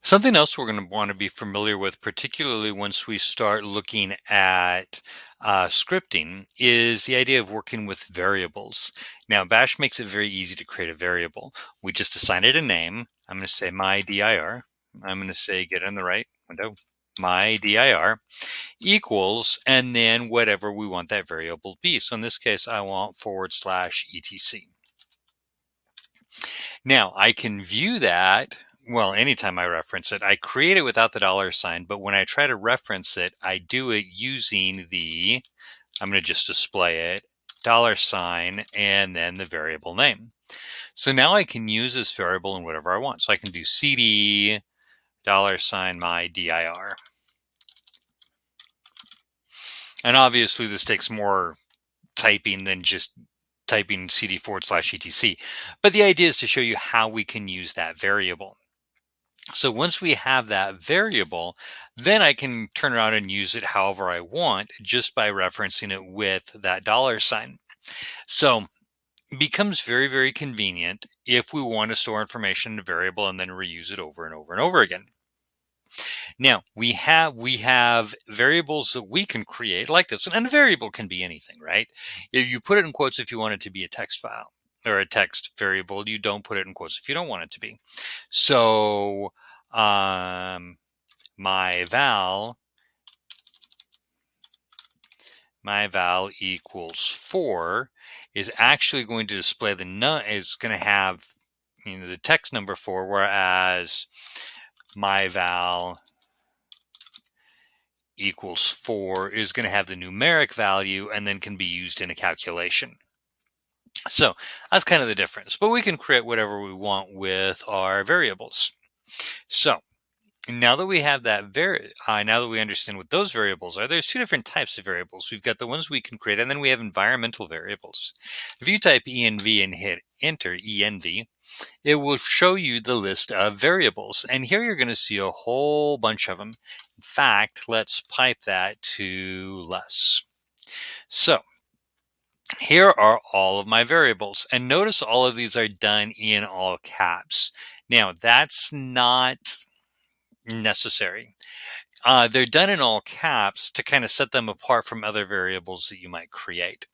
Something else we're going to want to be familiar with, particularly once we start looking at scripting, is the idea of working with variables. Now, Bash makes it very easy to create a variable. We just assign it a name. I'm going to say my dir. I'm going to say get in the right window, my dir equals, and then whatever we want that variable to be. So in this case, I want /etc. Now I can view that. Well, anytime I reference it, I create it without the $sign, but when I try to reference it, I do it using I'm going to just display it, $sign, and then the variable name. So now I can use this variable in whatever I want. So I can do cd $sign my dir. And obviously this takes more typing than just typing cd/etc. But the idea is to show you how we can use that variable. So once we have that variable, then I can turn around and use it however I want just by referencing it with that $sign. So it becomes very, very convenient if we want to store information in a variable and then reuse it over and over and over again. Now we have variables that we can create like this, and a variable can be anything, right? If you put it in quotes if you want it to be a text file or a text variable, you don't put it in quotes if you don't want it to be. So my val equals 4 is actually going to display is going to have the text number 4, whereas my val equals 4 is going to have the numeric value and then can be used in a calculation. So that's kind of the difference, but we can create whatever we want with our variables. So now that we have that now that we understand what those variables are, there's two different types of variables. We've got the ones we can create, and then we have environmental variables. If you type env and hit enter, env, it will show you the list of variables. And here you're going to see a whole bunch of them. In fact, let's pipe that to less. So here are all of my variables. And notice all of these are done in all caps. Now, that's not necessary. They're done in all caps to kind of set them apart from other variables that you might create.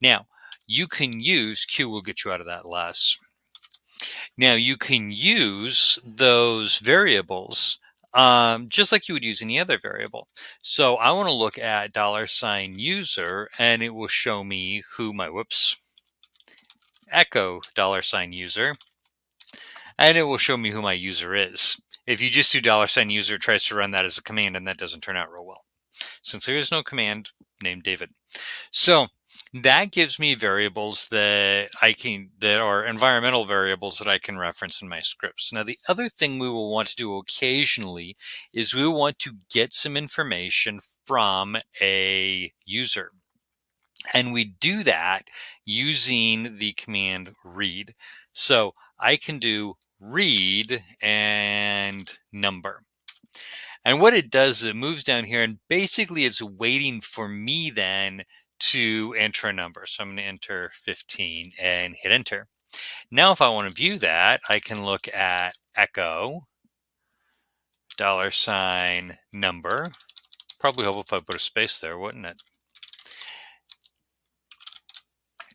Now, you can use, Q will get you out of that less. Now, you can use those variables just like you would use any other variable. So I want to look at $user, and it will show me who my, echo $user, and it will show me who my user is. If you just do $user, it tries to run that as a command, and that doesn't turn out real well, since there is no command named David. So that gives me variables that are environmental variables that I can reference in my scripts. Now, the other thing we will want to do occasionally is we will want to get some information from a user. And we do that using the command read. So I can do read and number. And what it does is it moves down here, and basically it's waiting for me then to enter a number. So I'm going to enter 15 and hit enter. Now, if I want to view that, I can look at echo $number. Probably help if I put a space there, wouldn't it?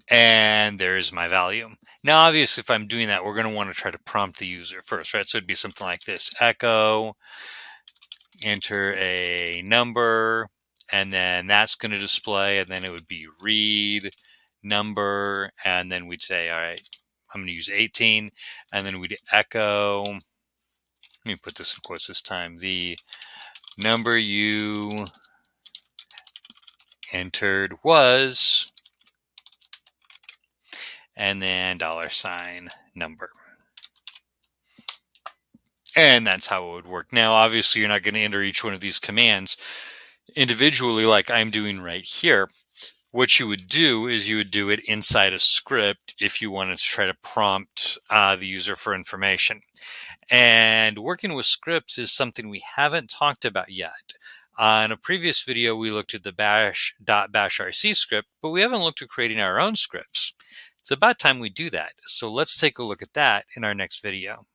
And there's my value. Now, obviously, if I'm doing that, we're going to want to try to prompt the user first, right? So it'd be something like this: echo, enter a number, and then that's going to display, and then it would be read number, and then we'd say, all right, I'm going to use 18, and then we'd echo, let me put this in quotes this time, the number you entered was, and then $number. And that's how it would work. Now, obviously, you're not going to enter each one of these commands individually like I'm doing right here. What you would do is you would do it inside a script if you wanted to try to prompt the user for information. And working with scripts is something we haven't talked about yet. In a previous video, we looked at the bash.bashrc script, but we haven't looked at creating our own scripts. It's about time we do that. So let's take a look at that in our next video.